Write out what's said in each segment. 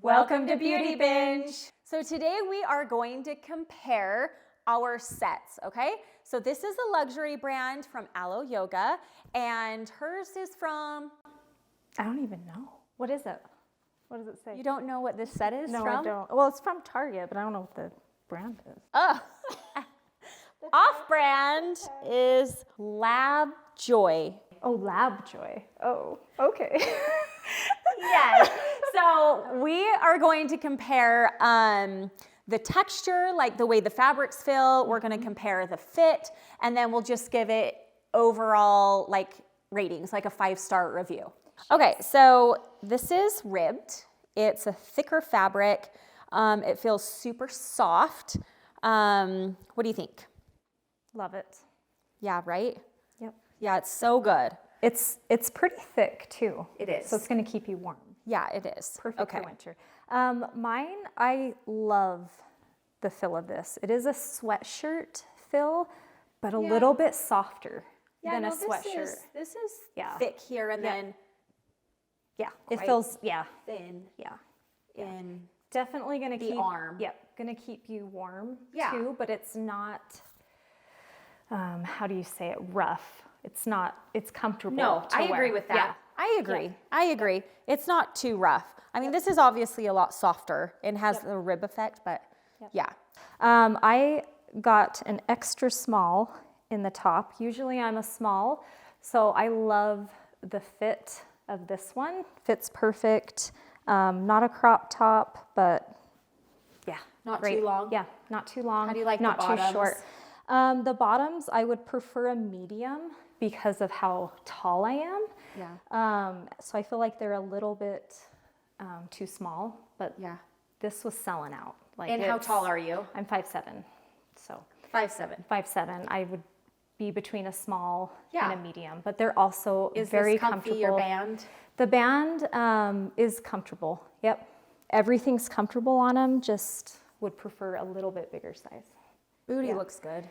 Welcome to Beauty Binge. So today we are going to compare our sets, okay? So this is a luxury brand from Aloe Yoga, and hers is from... I don't even know. What is it? What does it say? You don't know what this set is No, from? I don't. Well, it's from Target, but I don't know what the brand is. Oh. Off-brand is Lab Joy. Oh, Lab Joy. Oh, okay. Yes. So we are going to compare the texture, like the way the fabrics feel. We're going to compare the fit, and then we'll just give it overall like ratings, like a 5-star review. Okay, so this is ribbed. It's a thicker fabric. It feels super soft. What do you think? Love it. Yeah, right? Yep. Yeah, it's so good. It's pretty thick too. It is. So it's going to keep you warm. Yeah, it is. Perfect for winter. Mine, I love the fill of this. It is a sweatshirt fill, but a little bit softer than a sweatshirt. This is thick here, and then it feels thin. Yeah. In Definitely going to keep arm. Yep, going to keep you warm Yeah. too, but it's not. How do you say it? Rough. It's not. It's comfortable. No, to I wear. agree with that. Yeah. I agree. I agree. It's not too rough. I mean, this is obviously a lot softer and has the rib effect, but yeah. I got an extra small in the top. Usually I'm a small, so I love the fit of this one. Fits perfect. Not a crop top, but yeah, Not great. too long? Yeah, not too long. How do you like not the too bottoms? short. The bottoms, I would prefer a medium because of how tall I am. Yeah. So I feel like they're a little bit too small, but Yeah. this was selling out. Like, And how tall are you? I'm 5'7", so 5'7". 5'7". I would be between a small Yeah. and a medium, but they're also Is very this comfy, comfortable. your band? The band is comfortable. Yep, everything's comfortable on them. Just would prefer a little bit bigger size. Booty looks good.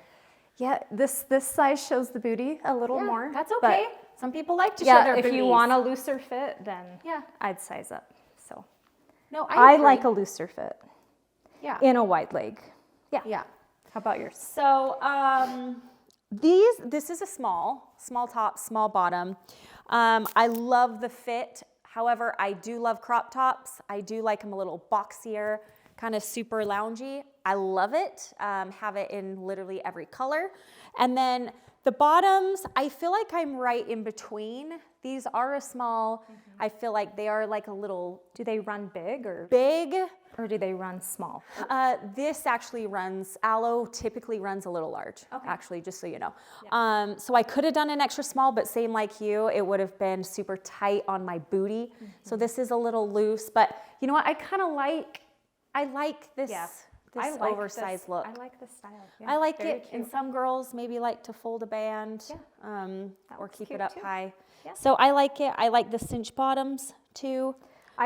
Yeah, this size shows the booty a little more. That's but okay. Some people like to show yeah, their if booties. you want a looser fit, then Yeah. I'd size up. So No, I agree. like a looser fit Yeah. in a wide leg. Yeah. Yeah. How about yours? So this is a small top, small bottom. I love the fit. However, I do love crop tops. I do like them a little boxier, kind of super loungy. I love it. Have it in literally every color. And then the bottoms, I feel like I'm right in between. These are a small. I feel like they are like a little... Do they run big or do they run small? This actually runs, Aloe typically runs a little large, actually, just so you know. So I could have done an extra small, but same like you, it would have been super tight on my booty. So this is a little loose, but you know what? I kind of like, this, this oversized look. I like the style. Yeah, I like very it, and cute. some girls maybe like to fold a band or looks keep cute it up too. high. Yeah. So I like it. I like the cinch bottoms too.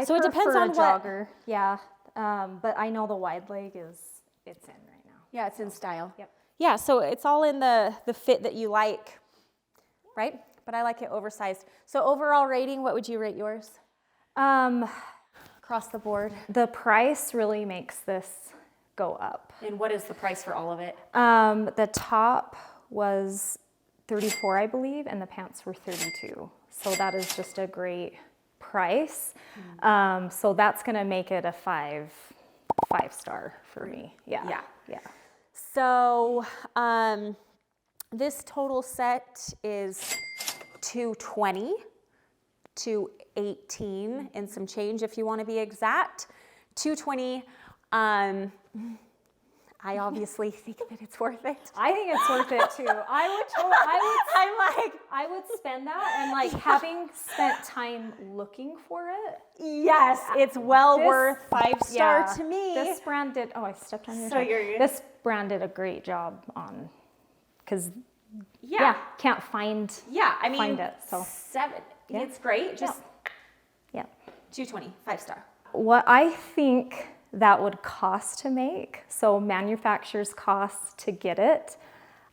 So it depends on a what- jogger. Yeah, but I know the wide leg it's in right now. Yeah, it's in style. Yep. Yeah, so it's all in the fit that you like, right? But I like it oversized. So overall rating, what would you rate yours? Across the board. The price really makes this go up. And what is the price for all of it? The top was $34, I believe, and the pants were $32. So that is just a great price. So that's gonna make it a five star for me. Yeah. So this total set is $220, $218 and some change if you want to be exact. $220. I obviously think that it's worth it. I think it's worth it too. I would spend that, and like having spent time looking for it. Yes, it's well worth 5-star to me. This brand did. Oh, I stepped on your So toe. you're- This brand did a great job on, because Yeah, can't find. I mean, find it. So 7. It's great. Just yeah. 220, 5-star. What I think that would cost to make, so manufacturer's costs to get it,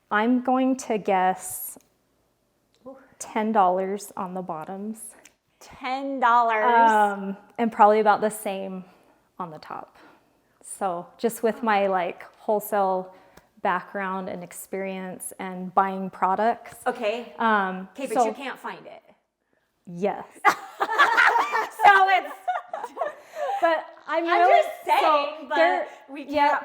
I'm going to guess $10 on the bottoms. $10. And probably about the same on the top. So just with my like wholesale background and experience and buying products. Okay. But You can't find it. Yes. So it's. But I'm just saying, so but we can't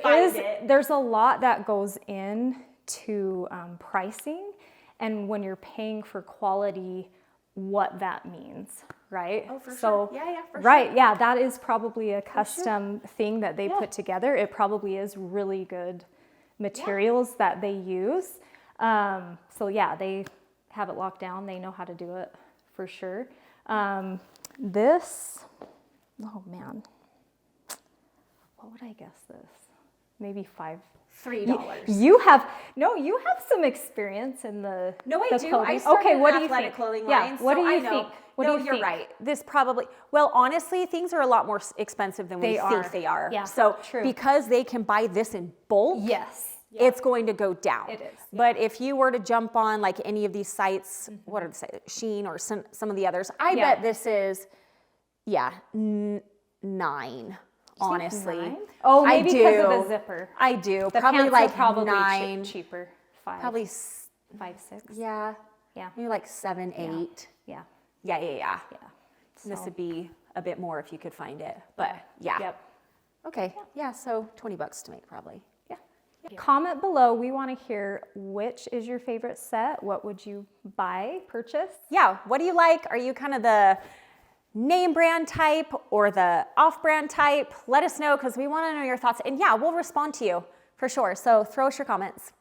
find it. There's a lot that goes in to pricing, and when you're paying for quality, what that means, right? Oh, for so, sure. Yeah, for right, sure. yeah, that is probably a custom thing that they put together. It probably is really good materials that they use. So yeah, they have it locked down. They know how to do it for sure. This, oh man, what would I guess this? Maybe $3. You have some experience in the No, I the do. clothing. I started Okay, what in do you athletic think? clothing Yeah, lines, what so do I you know. think? What No, do you you're think? right. This probably, well, honestly, things are a lot more expensive than we think they are. Yeah, So true. because they can buy this in bulk, Yes. it's going to go down. It is, But if you were to jump on like any of these sites, what are they say, Shein or some of the others, I bet this is, 9. Honestly, 9? Oh, maybe I do. because of the zipper. I do. The Probably pants like are probably 9. cheaper. 5. Probably 5, 6. Yeah. Yeah. Maybe like 7, 8. Yeah. Yeah. Yeah. This So- would be a bit more if you could find it, but yeah. Yep. Okay. Yeah. So $20 to make probably. Yeah. Comment below. We want to hear which is your favorite set. What would you buy, purchase? Yeah. What do you like? Are you kind of the name brand type or the off brand type? Let us know because we want to know your thoughts. And yeah, we'll respond to you for sure. So throw us your comments.